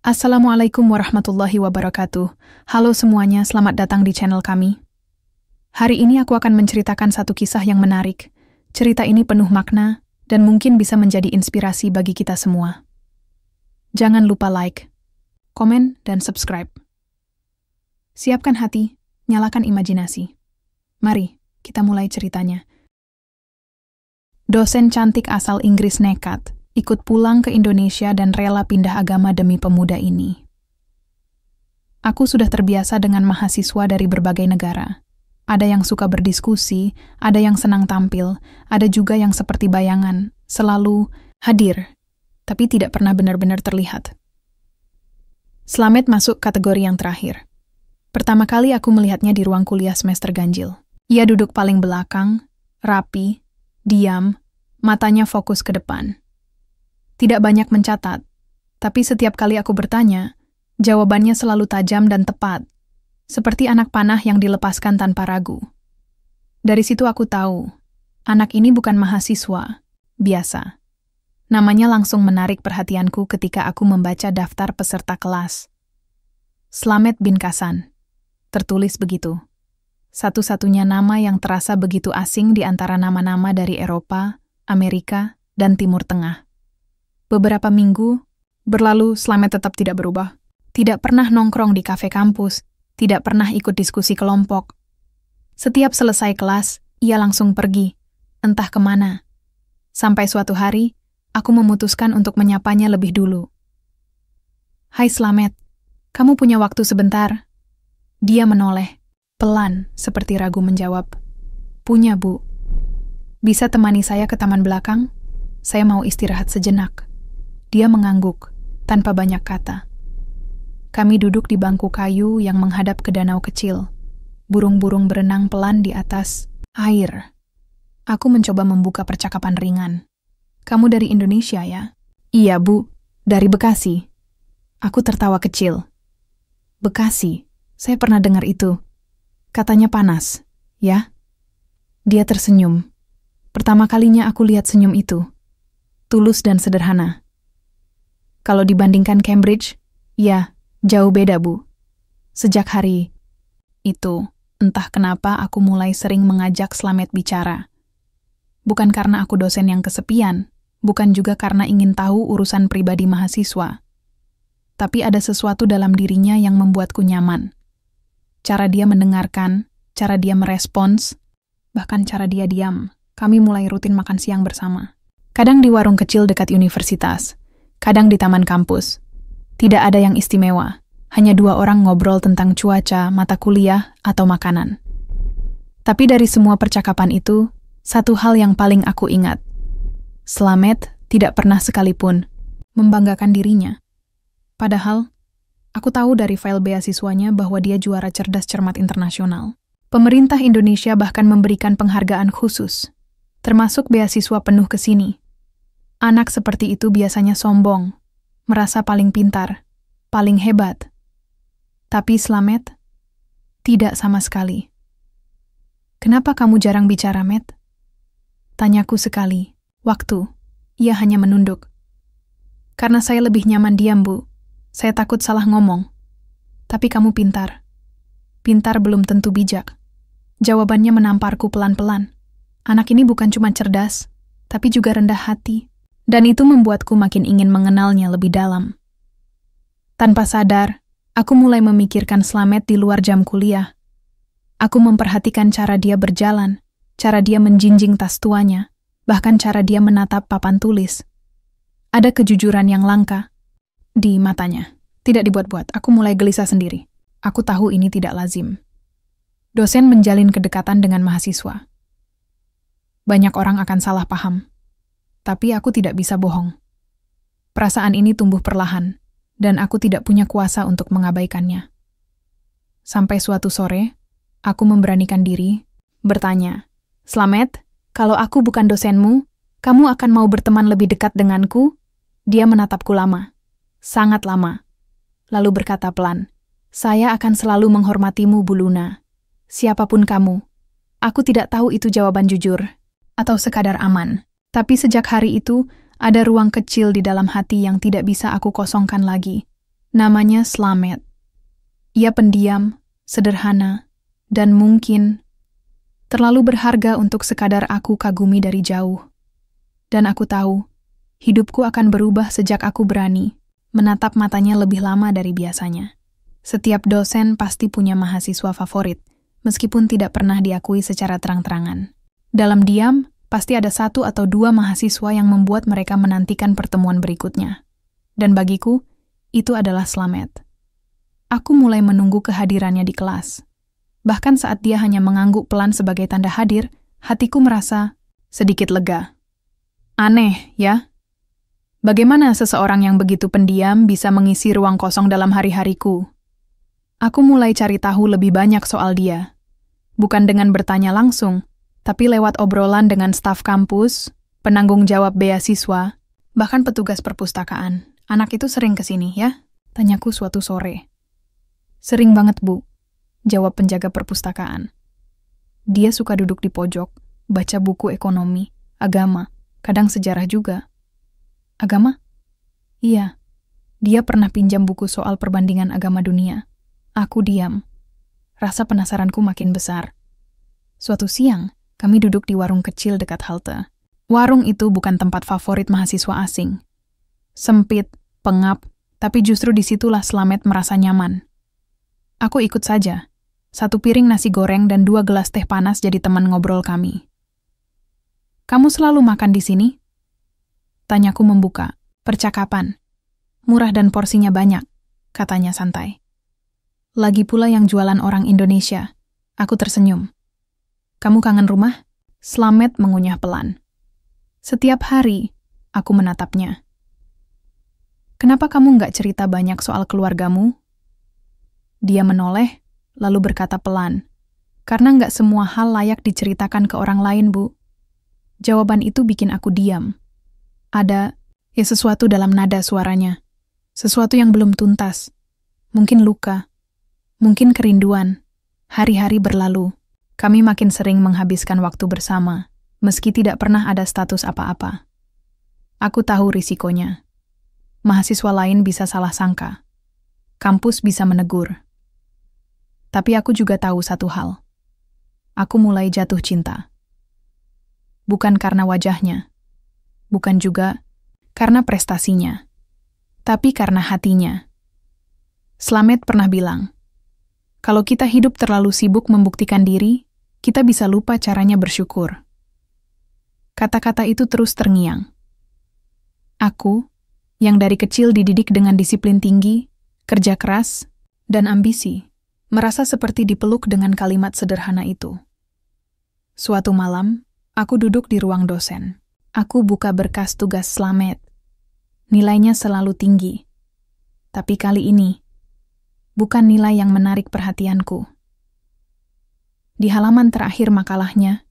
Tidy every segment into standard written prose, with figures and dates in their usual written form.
Assalamualaikum warahmatullahi wabarakatuh. Halo semuanya, selamat datang di channel kami. Hari ini aku akan menceritakan satu kisah yang menarik. Cerita ini penuh makna dan mungkin bisa menjadi inspirasi bagi kita semua. Jangan lupa like, komen, dan subscribe. Siapkan hati, nyalakan imajinasi. Mari, kita mulai ceritanya. Dosen cantik asal Inggris nekat ikut pulang ke Indonesia dan rela pindah agama demi pemuda ini. Aku sudah terbiasa dengan mahasiswa dari berbagai negara. Ada yang suka berdiskusi, ada yang senang tampil, ada juga yang seperti bayangan, selalu hadir, tapi tidak pernah benar-benar terlihat. Slamet masuk kategori yang terakhir. Pertama kali aku melihatnya di ruang kuliah semester ganjil. Ia duduk paling belakang, rapi, diam, matanya fokus ke depan. Tidak banyak mencatat, tapi setiap kali aku bertanya, jawabannya selalu tajam dan tepat, seperti anak panah yang dilepaskan tanpa ragu. Dari situ aku tahu, anak ini bukan mahasiswa biasa. Namanya langsung menarik perhatianku ketika aku membaca daftar peserta kelas. Slamet bin Kasan, tertulis begitu. Satu-satunya nama yang terasa begitu asing di antara nama-nama dari Eropa, Amerika, dan Timur Tengah. Beberapa minggu berlalu, Slamet tetap tidak berubah. Tidak pernah nongkrong di kafe kampus, tidak pernah ikut diskusi kelompok. Setiap selesai kelas, ia langsung pergi, entah kemana. Sampai suatu hari, aku memutuskan untuk menyapanya lebih dulu. "Hai Slamet, kamu punya waktu sebentar?" Dia menoleh, pelan, seperti ragu menjawab. "Punya, Bu. Bisa temani saya ke taman belakang? Saya mau istirahat sejenak." Dia mengangguk, tanpa banyak kata. Kami duduk di bangku kayu yang menghadap ke danau kecil. Burung-burung berenang pelan di atas air. Aku mencoba membuka percakapan ringan. "Kamu dari Indonesia ya?" "Iya, Bu. Dari Bekasi." Aku tertawa kecil. "Bekasi? Saya pernah dengar itu. Katanya panas, ya?" Dia tersenyum. Pertama kalinya aku lihat senyum itu. Tulus dan sederhana. "Kalau dibandingkan Cambridge, ya, jauh beda, Bu." Sejak hari itu, entah kenapa aku mulai sering mengajak Slamet bicara. Bukan karena aku dosen yang kesepian, bukan juga karena ingin tahu urusan pribadi mahasiswa. Tapi ada sesuatu dalam dirinya yang membuatku nyaman. Cara dia mendengarkan, cara dia merespons, bahkan cara dia diam. Kami mulai rutin makan siang bersama. Kadang di warung kecil dekat universitas, kadang di taman kampus. Tidak ada yang istimewa, hanya dua orang ngobrol tentang cuaca, mata kuliah, atau makanan. Tapi dari semua percakapan itu, satu hal yang paling aku ingat. Slamet tidak pernah sekalipun membanggakan dirinya. Padahal, aku tahu dari file beasiswanya bahwa dia juara cerdas cermat internasional. Pemerintah Indonesia bahkan memberikan penghargaan khusus, termasuk beasiswa penuh ke sini. Anak seperti itu biasanya sombong, merasa paling pintar, paling hebat. Tapi Slamet, tidak sama sekali. "Kenapa kamu jarang bicara, Met?" Tanyaku sekali. Waktu, ia hanya menunduk. "Karena saya lebih nyaman diam, Bu. Saya takut salah ngomong." "Tapi kamu pintar." "Pintar belum tentu bijak." Jawabannya menamparku pelan-pelan. Anak ini bukan cuma cerdas, tapi juga rendah hati. Dan itu membuatku makin ingin mengenalnya lebih dalam. Tanpa sadar, aku mulai memikirkan Slamet di luar jam kuliah. Aku memperhatikan cara dia berjalan, cara dia menjinjing tas tuanya, bahkan cara dia menatap papan tulis. Ada kejujuran yang langka di matanya. Tidak dibuat-buat, aku mulai gelisah sendiri. Aku tahu ini tidak lazim. Dosen menjalin kedekatan dengan mahasiswa. Banyak orang akan salah paham. Tapi aku tidak bisa bohong. Perasaan ini tumbuh perlahan, dan aku tidak punya kuasa untuk mengabaikannya. Sampai suatu sore, aku memberanikan diri, bertanya, "Slamet, kalau aku bukan dosenmu, kamu akan mau berteman lebih dekat denganku?" Dia menatapku lama, sangat lama. Lalu berkata pelan, "Saya akan selalu menghormatimu, Bu Luna. Siapapun kamu." Aku tidak tahu itu jawaban jujur, atau sekadar aman. Tapi sejak hari itu, ada ruang kecil di dalam hati yang tidak bisa aku kosongkan lagi. Namanya Slamet. Ia pendiam, sederhana, dan mungkin terlalu berharga untuk sekadar aku kagumi dari jauh. Dan aku tahu, hidupku akan berubah sejak aku berani menatap matanya lebih lama dari biasanya. Setiap dosen pasti punya mahasiswa favorit, meskipun tidak pernah diakui secara terang-terangan. Dalam diam, pasti ada 1 atau 2 mahasiswa yang membuat mereka menantikan pertemuan berikutnya. Dan bagiku, itu adalah Slamet. Aku mulai menunggu kehadirannya di kelas. Bahkan saat dia hanya mengangguk pelan sebagai tanda hadir, hatiku merasa sedikit lega. Aneh, ya? Bagaimana seseorang yang begitu pendiam bisa mengisi ruang kosong dalam hari-hariku? Aku mulai cari tahu lebih banyak soal dia. Bukan dengan bertanya langsung, tapi lewat obrolan dengan staf kampus, penanggung jawab beasiswa, bahkan petugas perpustakaan. Anak itu sering kesini, ya? Tanyaku suatu sore. Sering banget, Bu, jawab penjaga perpustakaan. Dia suka duduk di pojok, baca buku ekonomi, agama, kadang sejarah juga. Agama? Iya. Dia pernah pinjam buku soal perbandingan agama dunia. Aku diam. Rasa penasaranku makin besar. Suatu siang, kami duduk di warung kecil dekat halte. Warung itu bukan tempat favorit mahasiswa asing. Sempit, pengap, tapi justru disitulah Slamet merasa nyaman. Aku ikut saja. 1 piring nasi goreng dan 2 gelas teh panas jadi teman ngobrol kami. Kamu selalu makan di sini? Tanyaku membuka percakapan. Murah dan porsinya banyak, katanya santai. Lagi pula yang jualan orang Indonesia. Aku tersenyum. Kamu kangen rumah? Slamet mengunyah pelan. Setiap hari, aku menatapnya. Kenapa kamu nggak cerita banyak soal keluargamu? Dia menoleh, lalu berkata pelan. Karena nggak semua hal layak diceritakan ke orang lain, Bu. Jawaban itu bikin aku diam. Ada, sesuatu dalam nada suaranya. Sesuatu yang belum tuntas. Mungkin luka. Mungkin kerinduan. Hari-hari berlalu. Kami makin sering menghabiskan waktu bersama, meski tidak pernah ada status apa-apa. Aku tahu risikonya. Mahasiswa lain bisa salah sangka. Kampus bisa menegur. Tapi aku juga tahu satu hal. Aku mulai jatuh cinta. Bukan karena wajahnya. Bukan juga karena prestasinya. Tapi karena hatinya. Slamet pernah bilang, kalau kita hidup terlalu sibuk membuktikan diri, kita bisa lupa caranya bersyukur. Kata-kata itu terus terngiang. Aku, yang dari kecil dididik dengan disiplin tinggi, kerja keras, dan ambisi, merasa seperti dipeluk dengan kalimat sederhana itu. Suatu malam, aku duduk di ruang dosen. Aku buka berkas tugas Slamet. Nilainya selalu tinggi. Tapi kali ini, bukan nilai yang menarik perhatianku. Di halaman terakhir makalahnya,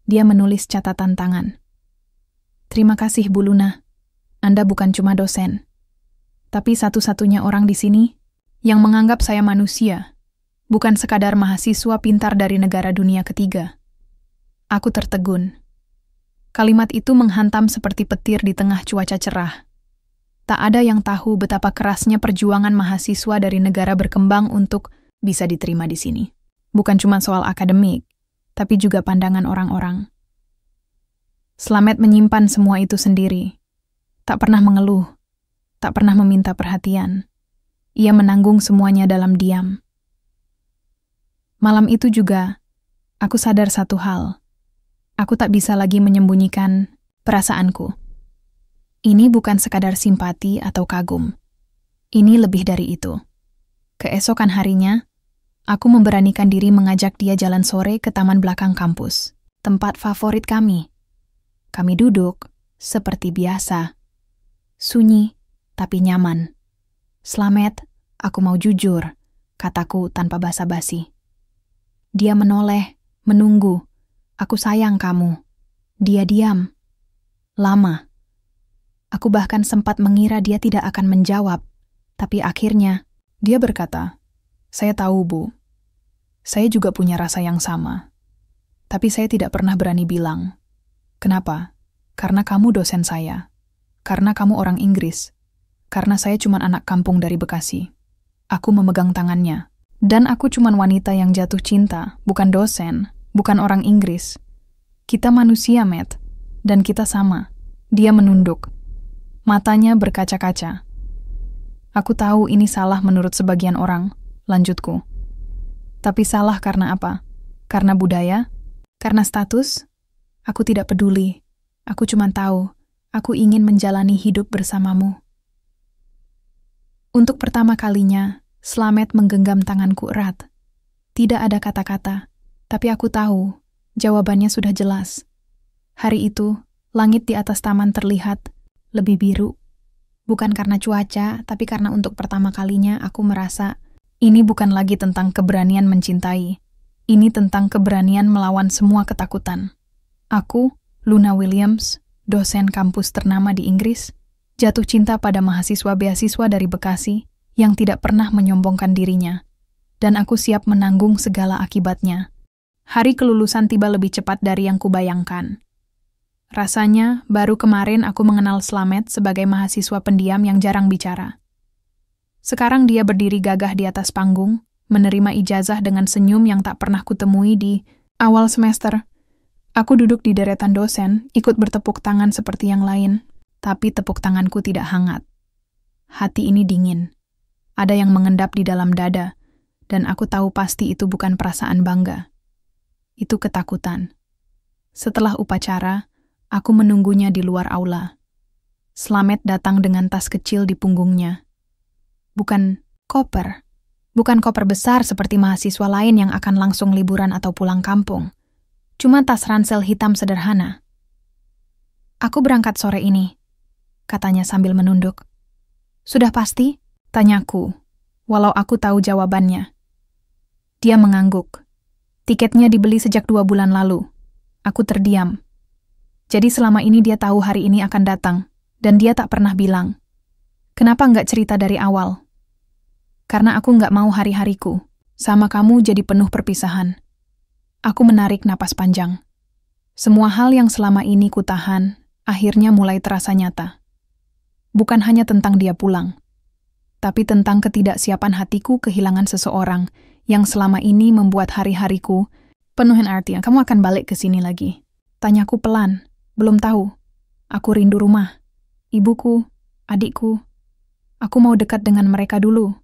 dia menulis catatan tangan. Terima kasih, Bu Luna. Anda bukan cuma dosen, tapi satu-satunya orang di sini yang menganggap saya manusia, bukan sekadar mahasiswa pintar dari negara dunia ketiga. Aku tertegun. Kalimat itu menghantam seperti petir di tengah cuaca cerah. Tak ada yang tahu betapa kerasnya perjuangan mahasiswa dari negara berkembang untuk bisa diterima di sini. Bukan cuma soal akademik, tapi juga pandangan orang-orang. Slamet menyimpan semua itu sendiri. Tak pernah mengeluh, tak pernah meminta perhatian. Ia menanggung semuanya dalam diam. Malam itu juga, aku sadar satu hal. Aku tak bisa lagi menyembunyikan perasaanku. Ini bukan sekadar simpati atau kagum. Ini lebih dari itu. Keesokan harinya, aku memberanikan diri mengajak dia jalan sore ke taman belakang kampus, tempat favorit kami. Kami duduk, seperti biasa. Sunyi, tapi nyaman. Slamet, aku mau jujur, kataku tanpa basa-basi. Dia menoleh, menunggu. Aku sayang kamu. Dia diam. Lama. Aku bahkan sempat mengira dia tidak akan menjawab. Tapi akhirnya, dia berkata, "Saya tahu, Bu. Saya juga punya rasa yang sama. Tapi saya tidak pernah berani bilang. Kenapa? Karena kamu dosen saya. Karena kamu orang Inggris. karena saya cuma anak kampung dari Bekasi. Aku memegang tangannya. Dan aku cuma wanita yang jatuh cinta, bukan dosen, bukan orang Inggris. Kita manusia, Matt. Dan kita sama. Dia menunduk. Matanya berkaca-kaca. Aku tahu ini salah menurut sebagian orang, lanjutku. Tapi salah karena apa? Karena budaya? Karena status? Aku tidak peduli. Aku cuma tahu, aku ingin menjalani hidup bersamamu. Untuk pertama kalinya, Slamet menggenggam tanganku erat. Tidak ada kata-kata, tapi aku tahu, jawabannya sudah jelas. Hari itu, langit di atas taman terlihat lebih biru. Bukan karena cuaca, tapi karena untuk pertama kalinya aku merasa ini bukan lagi tentang keberanian mencintai. Ini tentang keberanian melawan semua ketakutan. Aku, Luna Williams, dosen kampus ternama di Inggris, jatuh cinta pada mahasiswa beasiswa dari Bekasi yang tidak pernah menyombongkan dirinya, dan aku siap menanggung segala akibatnya. Hari kelulusan tiba lebih cepat dari yang kubayangkan. Rasanya, baru kemarin aku mengenal Slamet sebagai mahasiswa pendiam yang jarang bicara. Sekarang dia berdiri gagah di atas panggung, menerima ijazah dengan senyum yang tak pernah kutemui di awal semester. Aku duduk di deretan dosen, ikut bertepuk tangan seperti yang lain, tapi tepuk tanganku tidak hangat. Hati ini dingin. Ada yang mengendap di dalam dada, dan aku tahu pasti itu bukan perasaan bangga. Itu ketakutan. Setelah upacara, aku menunggunya di luar aula. Slamet datang dengan tas kecil di punggungnya. Bukan koper. Bukan koper besar seperti mahasiswa lain yang akan langsung liburan atau pulang kampung. Cuma tas ransel hitam sederhana. Aku berangkat sore ini, katanya sambil menunduk. Sudah pasti? Tanyaku, walau aku tahu jawabannya. Dia mengangguk. Tiketnya dibeli sejak 2 bulan lalu. Aku terdiam. Jadi selama ini dia tahu hari ini akan datang, dan dia tak pernah bilang. Kenapa nggak cerita dari awal? Karena aku nggak mau hari-hariku sama kamu jadi penuh perpisahan. Aku menarik napas panjang. Semua hal yang selama ini kutahan, akhirnya mulai terasa nyata. Bukan hanya tentang dia pulang, tapi tentang ketidaksiapan hatiku kehilangan seseorang yang selama ini membuat hari-hariku penuhin arti. Kamu akan balik ke sini lagi? Tanyaku pelan. Belum tahu. Aku rindu rumah. Ibuku, adikku. Aku mau dekat dengan mereka dulu.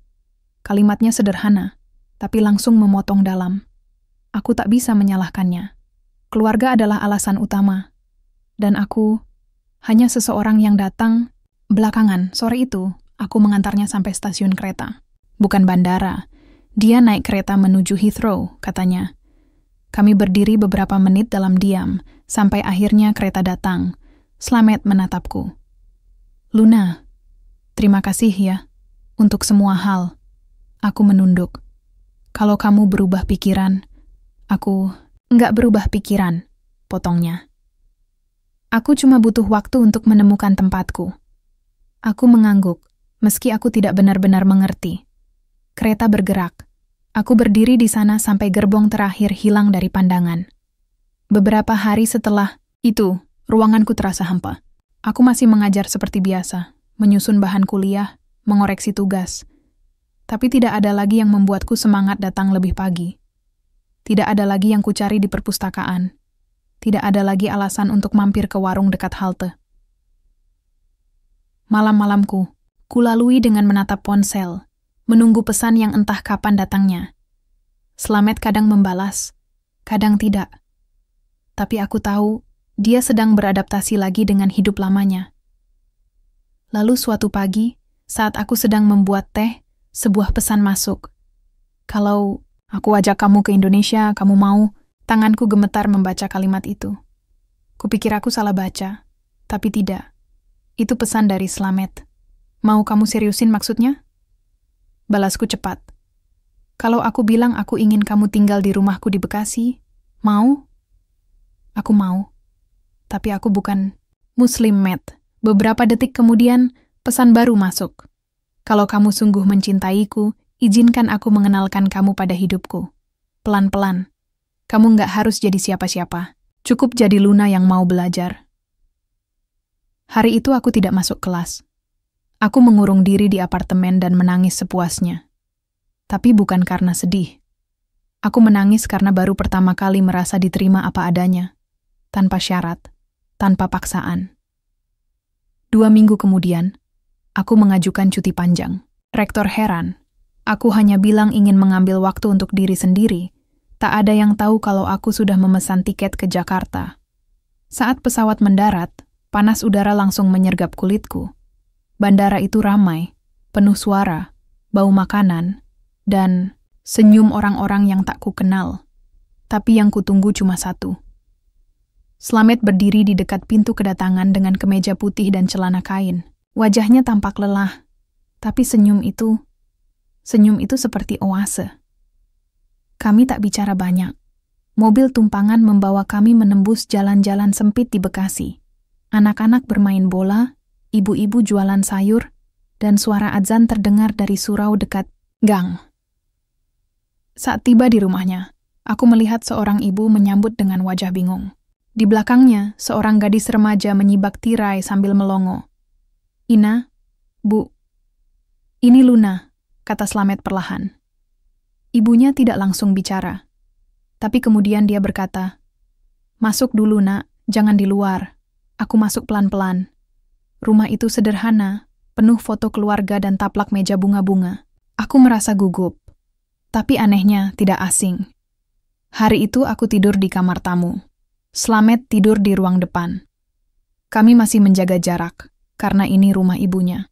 Kalimatnya sederhana, tapi langsung memotong dalam. Aku tak bisa menyalahkannya. Keluarga adalah alasan utama. Dan aku hanya seseorang yang datang belakangan. Sore itu, aku mengantarnya sampai stasiun kereta. Bukan bandara. Dia naik kereta menuju Heathrow, katanya. Kami berdiri beberapa menit dalam diam, sampai akhirnya kereta datang. Slamet menatapku. Luna, terima kasih ya, untuk semua hal. Aku menunduk. Kalau kamu berubah pikiran, aku nggak berubah pikiran, potongnya. Aku cuma butuh waktu untuk menemukan tempatku. Aku mengangguk, meski aku tidak benar-benar mengerti. Kereta bergerak. Aku berdiri di sana sampai gerbong terakhir hilang dari pandangan. Beberapa hari setelah itu, ruanganku terasa hampa. Aku masih mengajar seperti biasa, menyusun bahan kuliah, mengoreksi tugas. Tapi tidak ada lagi yang membuatku semangat datang lebih pagi. Tidak ada lagi yang kucari di perpustakaan. Tidak ada lagi alasan untuk mampir ke warung dekat halte. Malam-malamku, kulalui dengan menatap ponsel, menunggu pesan yang entah kapan datangnya. Slamet kadang membalas, kadang tidak. Tapi aku tahu, dia sedang beradaptasi lagi dengan hidup lamanya. Lalu suatu pagi, saat aku sedang membuat teh, sebuah pesan masuk. Kalau aku ajak kamu ke Indonesia, kamu mau? Tanganku gemetar membaca kalimat itu. Kupikir aku salah baca, tapi tidak. Itu pesan dari Slamet. Mau kamu seriusin maksudnya? Balasku cepat. Kalau aku bilang aku ingin kamu tinggal di rumahku di Bekasi, mau? Aku mau. Tapi aku bukan Muslim, Matt. Beberapa detik kemudian, pesan baru masuk. Kalau kamu sungguh mencintaiku, izinkan aku mengenalkan kamu pada hidupku. Pelan-pelan. Kamu nggak harus jadi siapa-siapa. Cukup jadi Luna yang mau belajar. Hari itu aku tidak masuk kelas. Aku mengurung diri di apartemen dan menangis sepuasnya. Tapi bukan karena sedih. Aku menangis karena baru pertama kali merasa diterima apa adanya, tanpa syarat, tanpa paksaan. 2 minggu kemudian, aku mengajukan cuti panjang. Rektor heran. Aku hanya bilang ingin mengambil waktu untuk diri sendiri. Tak ada yang tahu kalau aku sudah memesan tiket ke Jakarta. Saat pesawat mendarat, panas udara langsung menyergap kulitku. Bandara itu ramai, penuh suara, bau makanan, dan senyum orang-orang yang tak kukenal. Tapi yang kutunggu cuma satu. Slamet berdiri di dekat pintu kedatangan dengan kemeja putih dan celana kain. Wajahnya tampak lelah, tapi senyum itu seperti oase. Kami tak bicara banyak. Mobil tumpangan membawa kami menembus jalan-jalan sempit di Bekasi. Anak-anak bermain bola, ibu-ibu jualan sayur, dan suara azan terdengar dari surau dekat gang. Saat tiba di rumahnya, aku melihat seorang ibu menyambut dengan wajah bingung. Di belakangnya, seorang gadis remaja menyibak tirai sambil melongo. "Ina, Bu, ini Luna," kata Slamet perlahan. Ibunya tidak langsung bicara, tapi kemudian dia berkata, "Masuk dulu, Nak, jangan di luar. Aku masuk pelan-pelan." Rumah itu sederhana, penuh foto keluarga dan taplak meja bunga-bunga. Aku merasa gugup, tapi anehnya tidak asing. Hari itu aku tidur di kamar tamu. Slamet tidur di ruang depan. Kami masih menjaga jarak, karena ini rumah ibunya.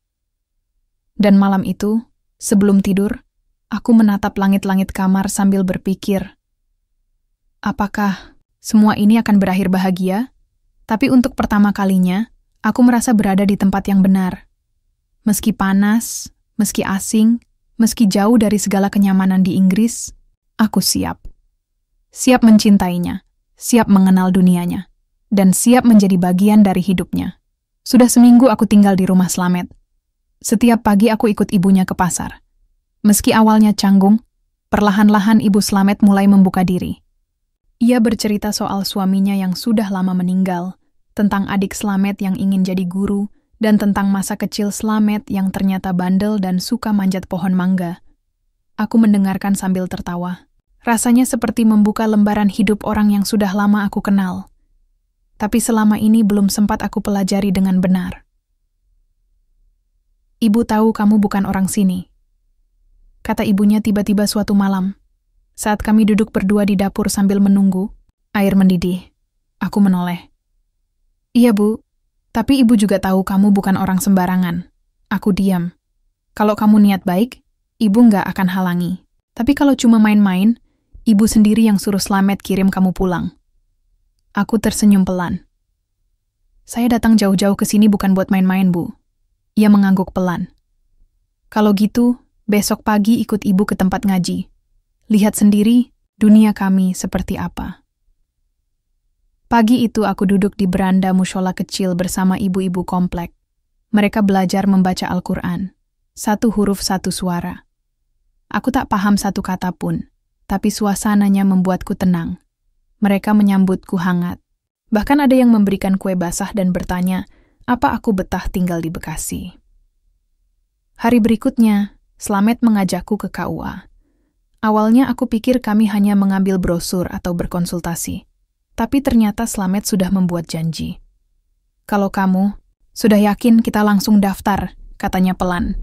Dan malam itu, sebelum tidur, aku menatap langit-langit kamar sambil berpikir, apakah semua ini akan berakhir bahagia? Tapi untuk pertama kalinya, aku merasa berada di tempat yang benar. Meski panas, meski asing, meski jauh dari segala kenyamanan di Inggris, aku siap. Siap mencintainya, siap mengenal dunianya, dan siap menjadi bagian dari hidupnya. Sudah seminggu aku tinggal di rumah Slamet. Setiap pagi aku ikut ibunya ke pasar. Meski awalnya canggung, perlahan-lahan ibu Slamet mulai membuka diri. Ia bercerita soal suaminya yang sudah lama meninggal, tentang adik Slamet yang ingin jadi guru, dan tentang masa kecil Slamet yang ternyata bandel dan suka manjat pohon mangga. Aku mendengarkan sambil tertawa. Rasanya seperti membuka lembaran hidup orang yang sudah lama aku kenal. Tapi selama ini belum sempat aku pelajari dengan benar. "Ibu tahu kamu bukan orang sini," kata ibunya tiba-tiba suatu malam. Saat kami duduk berdua di dapur sambil menunggu, air mendidih. Aku menoleh. "Iya, Bu. Tapi ibu juga tahu kamu bukan orang sembarangan." Aku diam. "Kalau kamu niat baik, ibu nggak akan halangi. Tapi kalau cuma main-main, ibu sendiri yang suruh Slamet kirim kamu pulang." Aku tersenyum pelan. "Saya datang jauh-jauh ke sini bukan buat main-main, Bu." Ia mengangguk pelan. "Kalau gitu, besok pagi ikut ibu ke tempat ngaji. Lihat sendiri dunia kami seperti apa." Pagi itu aku duduk di beranda mushola kecil bersama ibu-ibu komplek. Mereka belajar membaca Al-Quran. Satu huruf satu suara. Aku tak paham satu kata pun, tapi suasananya membuatku tenang. Mereka menyambutku hangat. Bahkan ada yang memberikan kue basah dan bertanya, apa aku betah tinggal di Bekasi. Hari berikutnya, Slamet mengajakku ke KUA. Awalnya aku pikir kami hanya mengambil brosur atau berkonsultasi. Tapi ternyata Slamet sudah membuat janji. "Kalau kamu sudah yakin kita langsung daftar," katanya pelan.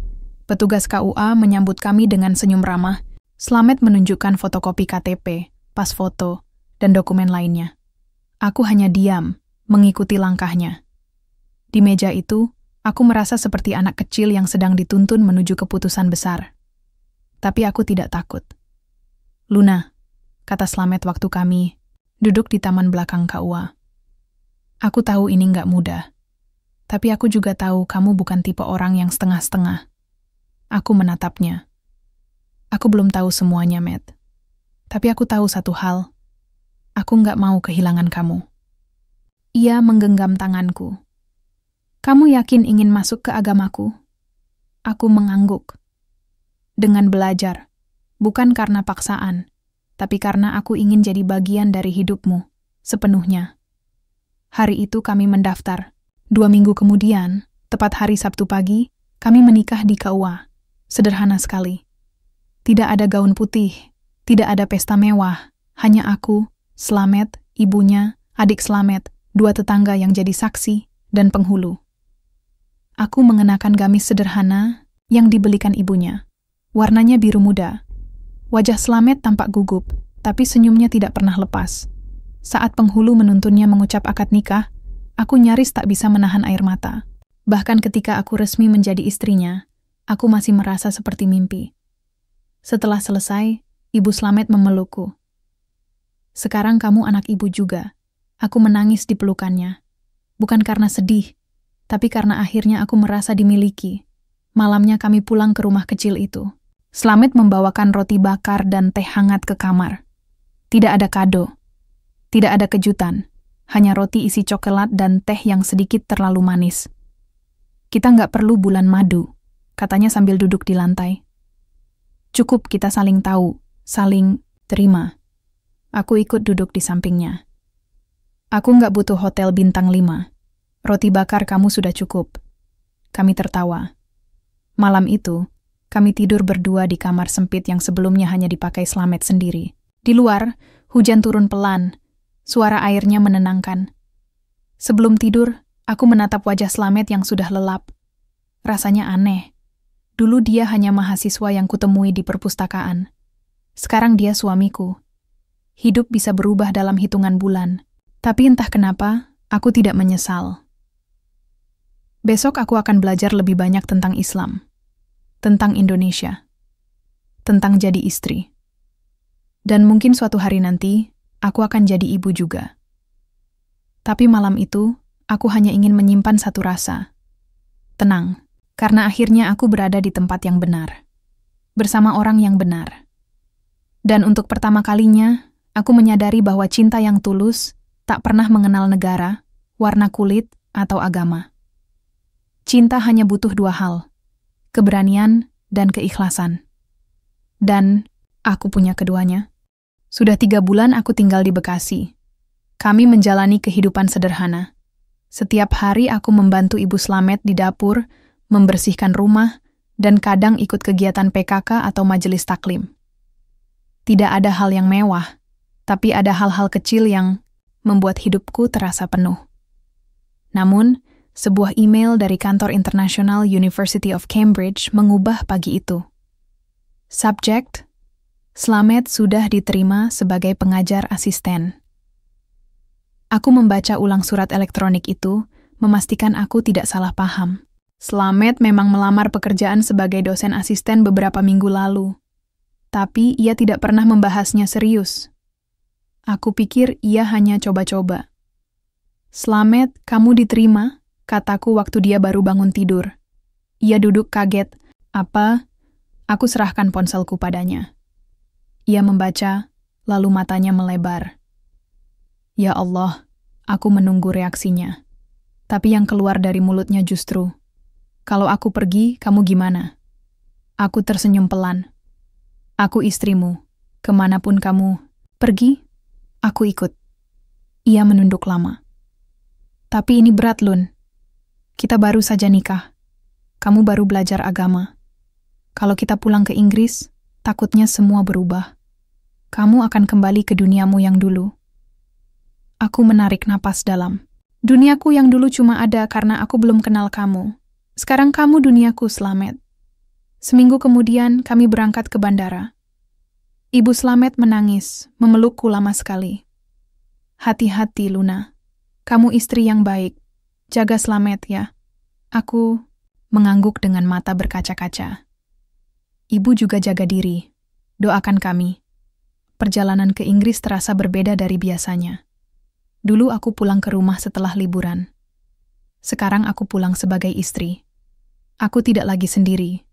Petugas KUA menyambut kami dengan senyum ramah. Slamet menunjukkan fotokopi KTP, pas foto, dan dokumen lainnya. Aku hanya diam, mengikuti langkahnya. Di meja itu, aku merasa seperti anak kecil yang sedang dituntun menuju keputusan besar. Tapi aku tidak takut. "Luna," kata Slamet waktu kami duduk di taman belakang KUA. "Aku tahu ini nggak mudah. Tapi aku juga tahu kamu bukan tipe orang yang setengah-setengah." Aku menatapnya. "Aku belum tahu semuanya, Matt. Tapi aku tahu satu hal. Aku nggak mau kehilangan kamu." Ia menggenggam tanganku. "Kamu yakin ingin masuk ke agamaku?" Aku mengangguk. "Dengan belajar, bukan karena paksaan, tapi karena aku ingin jadi bagian dari hidupmu, sepenuhnya." Hari itu kami mendaftar. 2 minggu kemudian, tepat hari Sabtu pagi, Kami menikah di KUA. Sederhana sekali. Tidak ada gaun putih, tidak ada pesta mewah, hanya aku, Slamet, ibunya, adik Slamet, 2 tetangga yang jadi saksi, dan penghulu. Aku mengenakan gamis sederhana yang dibelikan ibunya. Warnanya biru muda. Wajah Slamet tampak gugup, tapi senyumnya tidak pernah lepas. Saat penghulu menuntunnya mengucap akad nikah, aku nyaris tak bisa menahan air mata. Bahkan ketika aku resmi menjadi istrinya, aku masih merasa seperti mimpi. Setelah selesai, Ibu Slamet memelukku. Sekarang kamu anak ibu juga. Aku menangis di pelukannya. Bukan karena sedih, tapi karena akhirnya aku merasa dimiliki. Malamnya kami pulang ke rumah kecil itu. Slamet membawakan roti bakar dan teh hangat ke kamar. Tidak ada kado. Tidak ada kejutan. Hanya roti isi coklat dan teh yang sedikit terlalu manis. Kita nggak perlu bulan madu, katanya sambil duduk di lantai. Cukup kita saling tahu, saling terima. Aku ikut duduk di sampingnya. Aku nggak butuh hotel bintang 5. Roti bakar kamu sudah cukup. Kami tertawa. Malam itu, kami tidur berdua di kamar sempit yang sebelumnya hanya dipakai Slamet sendiri. Di luar, hujan turun pelan. Suara airnya menenangkan. Sebelum tidur, aku menatap wajah Slamet yang sudah lelap. Rasanya aneh. Dulu dia hanya mahasiswa yang kutemui di perpustakaan. Sekarang dia suamiku. Hidup bisa berubah dalam hitungan bulan. Tapi entah kenapa, aku tidak menyesal. Besok aku akan belajar lebih banyak tentang Islam, tentang Indonesia, tentang jadi istri. Dan mungkin suatu hari nanti, aku akan jadi ibu juga. Tapi malam itu, aku hanya ingin menyimpan satu rasa. Tenang, karena akhirnya aku berada di tempat yang benar, bersama orang yang benar. Dan untuk pertama kalinya, aku menyadari bahwa cinta yang tulus tak pernah mengenal negara, warna kulit, atau agama. Cinta hanya butuh 2 hal, keberanian dan keikhlasan. Dan aku punya keduanya. Sudah 3 bulan aku tinggal di Bekasi. Kami menjalani kehidupan sederhana. Setiap hari aku membantu Ibu Slamet di dapur, membersihkan rumah, dan kadang ikut kegiatan PKK atau majelis taklim. Tidak ada hal yang mewah, tapi ada hal-hal kecil yang membuat hidupku terasa penuh. Namun, sebuah email dari kantor internasional University of Cambridge mengubah pagi itu. Subject: Slamet sudah diterima sebagai pengajar asisten. Aku membaca ulang surat elektronik itu, memastikan aku tidak salah paham. Slamet memang melamar pekerjaan sebagai dosen asisten beberapa minggu lalu. Tapi ia tidak pernah membahasnya serius. Aku pikir ia hanya coba-coba. Slamet, kamu diterima, kataku waktu dia baru bangun tidur. Ia duduk kaget. Apa? Aku serahkan ponselku padanya. Ia membaca, lalu matanya melebar. Ya Allah, aku menunggu reaksinya. Tapi yang keluar dari mulutnya justru, kalau aku pergi, kamu gimana? Aku tersenyum pelan. Aku istrimu, kemanapun kamu pergi, aku ikut. Ia menunduk lama. Tapi ini berat, Lun. Kita baru saja nikah. Kamu baru belajar agama. Kalau kita pulang ke Inggris, takutnya semua berubah. Kamu akan kembali ke duniamu yang dulu. Aku menarik napas dalam. Duniaku yang dulu cuma ada karena aku belum kenal kamu. Sekarang kamu duniaku, Slamet. Seminggu kemudian kami berangkat ke bandara. Ibu Slamet menangis, memelukku lama sekali. Hati-hati, Luna. Kamu istri yang baik. Jaga Slamet ya. Aku mengangguk dengan mata berkaca-kaca. Ibu juga jaga diri. Doakan kami. Perjalanan ke Inggris terasa berbeda dari biasanya. Dulu aku pulang ke rumah setelah liburan. Sekarang aku pulang sebagai istri. Aku tidak lagi sendiri.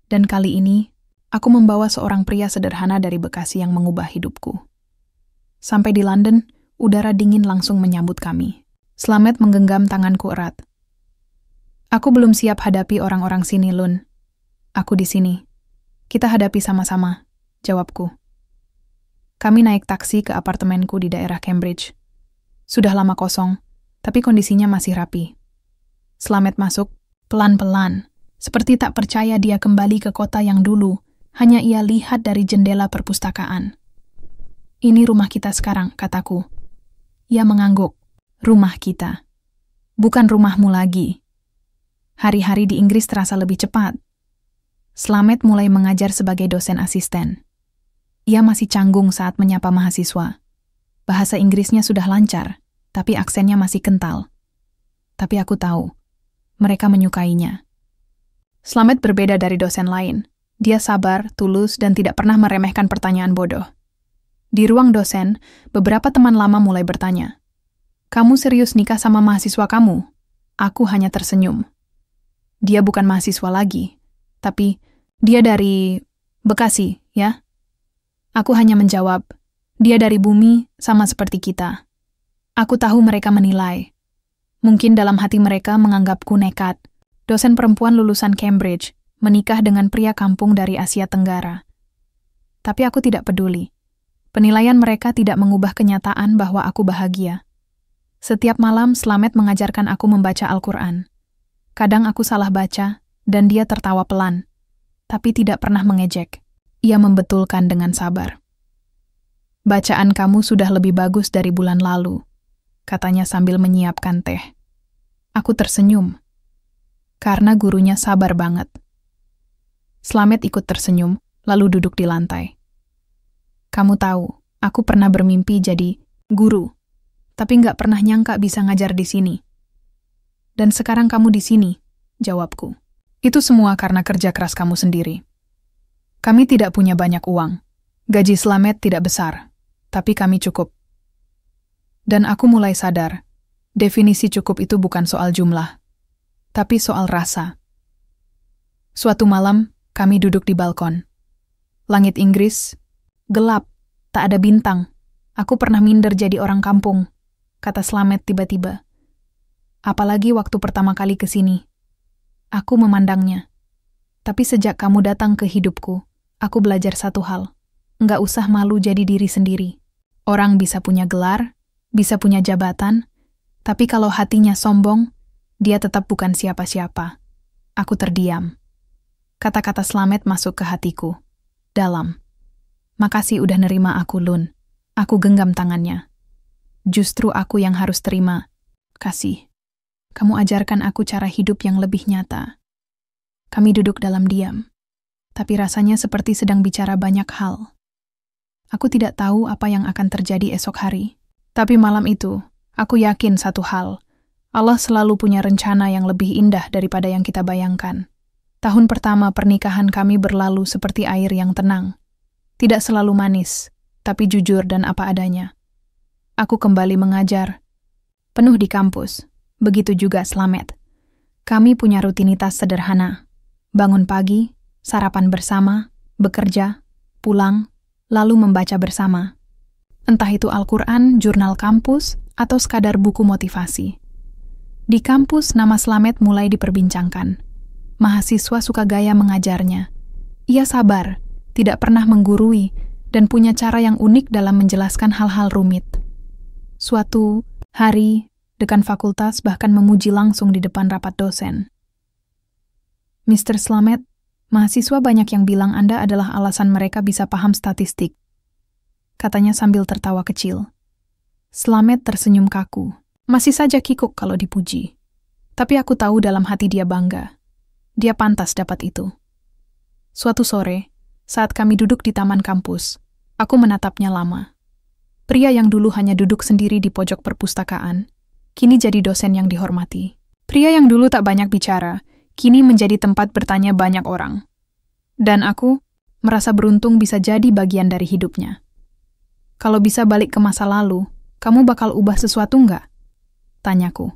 Dan kali ini, aku membawa seorang pria sederhana dari Bekasi yang mengubah hidupku. Sampai di London, udara dingin langsung menyambut kami. Slamet menggenggam tanganku erat. Aku belum siap hadapi orang-orang sini, Lun. Aku di sini. Kita hadapi sama-sama, jawabku. Kami naik taksi ke apartemenku di daerah Cambridge. Sudah lama kosong, tapi kondisinya masih rapi. Slamet masuk, pelan-pelan, Seperti tak percaya dia kembali ke kota yang dulu, hanya ia lihat dari jendela perpustakaan. Ini rumah kita sekarang, kataku. Ia mengangguk. Rumah kita. Bukan rumahmu lagi. Hari-hari di Inggris terasa lebih cepat. Slamet mulai mengajar sebagai dosen asisten. Ia masih canggung saat menyapa mahasiswa. Bahasa Inggrisnya sudah lancar, tapi aksennya masih kental. Tapi aku tahu, mereka menyukainya. Slamet berbeda dari dosen lain. Dia sabar, tulus, dan tidak pernah meremehkan pertanyaan bodoh. Di ruang dosen, beberapa teman lama mulai bertanya, "Kamu serius nikah sama mahasiswa kamu?" Aku hanya tersenyum. Dia bukan mahasiswa lagi, tapi dia dari Bekasi, ya? Aku hanya menjawab, dia dari bumi sama seperti kita. Aku tahu mereka menilai. Mungkin dalam hati mereka menganggapku nekat. Dosen perempuan lulusan Cambridge, menikah dengan pria kampung dari Asia Tenggara. Tapi aku tidak peduli. Penilaian mereka tidak mengubah kenyataan bahwa aku bahagia. Setiap malam Slamet mengajarkan aku membaca Al-Quran. Kadang aku salah baca, dan dia tertawa pelan. Tapi tidak pernah mengejek. Ia membetulkan dengan sabar. "Bacaan kamu sudah lebih bagus dari bulan lalu," katanya sambil menyiapkan teh. Aku tersenyum. Karena gurunya sabar banget. Slamet ikut tersenyum, lalu duduk di lantai. "Kamu tahu, aku pernah bermimpi jadi guru, tapi nggak pernah nyangka bisa ngajar di sini. Dan sekarang kamu di sini," jawabku. "Itu semua karena kerja keras kamu sendiri. Kami tidak punya banyak uang. Gaji Slamet tidak besar, tapi kami cukup." Dan aku mulai sadar, definisi cukup itu bukan soal jumlah, tapi soal rasa. Suatu malam, kami duduk di balkon. Langit Inggris gelap, tak ada bintang. "Aku pernah minder jadi orang kampung," kata Slamet tiba-tiba. "Apalagi waktu pertama kali ke sini." Aku memandangnya. "Tapi sejak kamu datang ke hidupku, aku belajar satu hal. Nggak usah malu jadi diri sendiri. Orang bisa punya gelar, bisa punya jabatan, tapi kalau hatinya sombong, dia tetap bukan siapa-siapa." Aku terdiam. Kata-kata Slamet masuk ke hatiku. Dalam. "Makasih udah nerima aku, Lun." Aku genggam tangannya. "Justru aku yang harus terima kasih. Kamu ajarkan aku cara hidup yang lebih nyata." Kami duduk dalam diam. Tapi rasanya seperti sedang bicara banyak hal. Aku tidak tahu apa yang akan terjadi esok hari. Tapi malam itu, aku yakin satu hal. Allah selalu punya rencana yang lebih indah daripada yang kita bayangkan. Tahun pertama pernikahan kami berlalu seperti air yang tenang. Tidak selalu manis, tapi jujur dan apa adanya. Aku kembali mengajar. Penuh di kampus. Begitu juga Slamet. Kami punya rutinitas sederhana. Bangun pagi, sarapan bersama, bekerja, pulang, lalu membaca bersama. Entah itu Al-Quran, jurnal kampus, atau sekadar buku motivasi. Di kampus, nama Slamet mulai diperbincangkan. Mahasiswa suka gaya mengajarnya. Ia sabar, tidak pernah menggurui, dan punya cara yang unik dalam menjelaskan hal-hal rumit. Suatu hari, dekan fakultas bahkan memuji langsung di depan rapat dosen. "Mr. Slamet, mahasiswa banyak yang bilang Anda adalah alasan mereka bisa paham statistik," katanya sambil tertawa kecil. Slamet tersenyum kaku. Masih saja kikuk kalau dipuji. Tapi aku tahu dalam hati dia bangga. Dia pantas dapat itu. Suatu sore, saat kami duduk di taman kampus, aku menatapnya lama. Pria yang dulu hanya duduk sendiri di pojok perpustakaan, kini jadi dosen yang dihormati. Pria yang dulu tak banyak bicara, kini menjadi tempat bertanya banyak orang. Dan aku merasa beruntung bisa jadi bagian dari hidupnya. "Kalau bisa balik ke masa lalu, kamu bakal ubah sesuatu nggak?" tanyaku.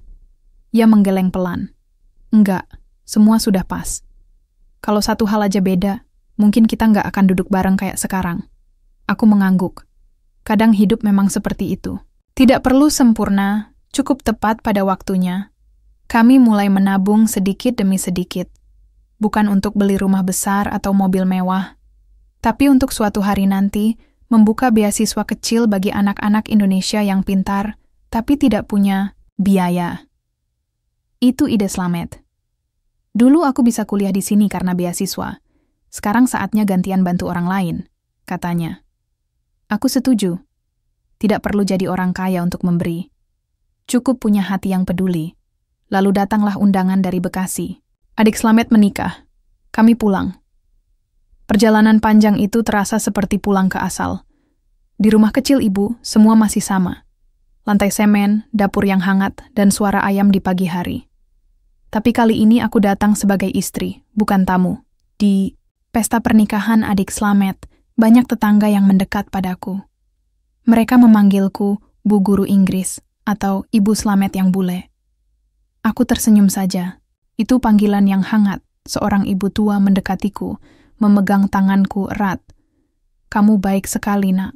Ia menggeleng pelan. "Enggak. Semua sudah pas. Kalau satu hal aja beda, mungkin kita nggak akan duduk bareng kayak sekarang." Aku mengangguk. Kadang hidup memang seperti itu. Tidak perlu sempurna, cukup tepat pada waktunya. Kami mulai menabung sedikit demi sedikit. Bukan untuk beli rumah besar atau mobil mewah, tapi untuk suatu hari nanti membuka beasiswa kecil bagi anak-anak Indonesia yang pintar, tapi tidak punya biaya. Itu ide Slamet. Dulu aku bisa kuliah di sini karena beasiswa. Sekarang saatnya gantian bantu orang lain, katanya. Aku setuju. Tidak perlu jadi orang kaya untuk memberi. Cukup punya hati yang peduli. Lalu datanglah undangan dari Bekasi. Adik Slamet menikah. Kami pulang. Perjalanan panjang itu terasa seperti pulang ke asal. Di rumah kecil ibu, semua masih sama. Lantai semen, dapur yang hangat, dan suara ayam di pagi hari. Tapi kali ini aku datang sebagai istri, bukan tamu. Di pesta pernikahan adik Slamet, banyak tetangga yang mendekat padaku. Mereka memanggilku Bu Guru Inggris atau Ibu Slamet yang bule. Aku tersenyum saja. Itu panggilan yang hangat. Seorang ibu tua mendekatiku, memegang tanganku erat. Kamu baik sekali, Nak.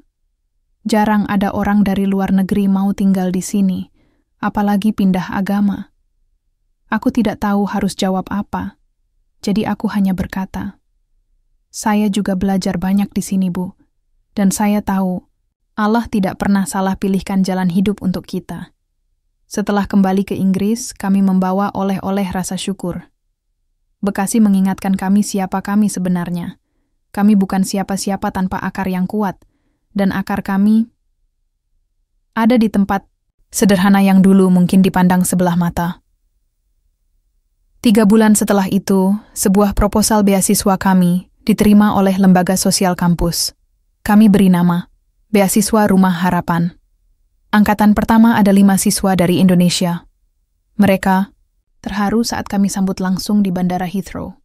Jarang ada orang dari luar negeri mau tinggal di sini, apalagi pindah agama. Aku tidak tahu harus jawab apa, jadi aku hanya berkata, saya juga belajar banyak di sini, Bu, dan saya tahu Allah tidak pernah salah pilihkan jalan hidup untuk kita. Setelah kembali ke Inggris, kami membawa oleh-oleh rasa syukur. Bekasi mengingatkan kami siapa kami sebenarnya. Kami bukan siapa-siapa tanpa akar yang kuat, dan akar kami ada di tempat sederhana yang dulu mungkin dipandang sebelah mata. 3 bulan setelah itu, sebuah proposal beasiswa kami diterima oleh lembaga sosial kampus. Kami beri nama Beasiswa Rumah Harapan. Angkatan pertama ada 5 siswa dari Indonesia. Mereka terharu saat kami sambut langsung di Bandara Heathrow.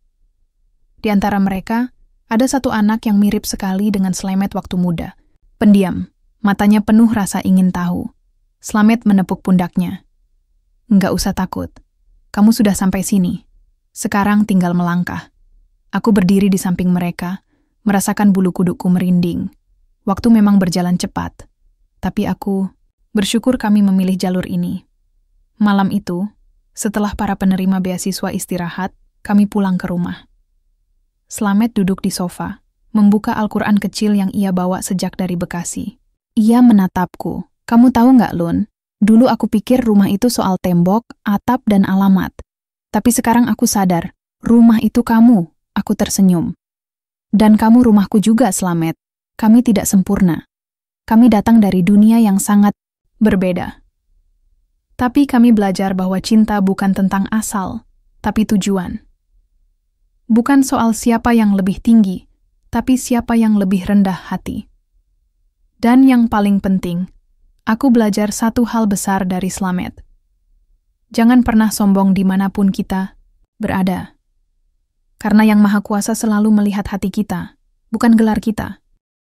Di antara mereka, ada satu anak yang mirip sekali dengan Slamet waktu muda. Pendiam, matanya penuh rasa ingin tahu. Slamet menepuk pundaknya. Enggak usah takut. Kamu sudah sampai sini. Sekarang tinggal melangkah. Aku berdiri di samping mereka, merasakan bulu kudukku merinding. Waktu memang berjalan cepat. Tapi aku bersyukur kami memilih jalur ini. Malam itu, setelah para penerima beasiswa istirahat, kami pulang ke rumah. Slamet duduk di sofa, membuka Al-Quran kecil yang ia bawa sejak dari Bekasi. Ia menatapku. Kamu tahu nggak, Lun? Dulu aku pikir rumah itu soal tembok, atap, dan alamat. Tapi sekarang aku sadar, rumah itu kamu. Aku tersenyum. Dan kamu rumahku juga, Slamet. Kami tidak sempurna. Kami datang dari dunia yang sangat berbeda. Tapi kami belajar bahwa cinta bukan tentang asal, tapi tujuan. Bukan soal siapa yang lebih tinggi, tapi siapa yang lebih rendah hati. Dan yang paling penting, aku belajar satu hal besar dari Slamet. Jangan pernah sombong dimanapun kita berada. Karena Yang Maha Kuasa selalu melihat hati kita, bukan gelar kita.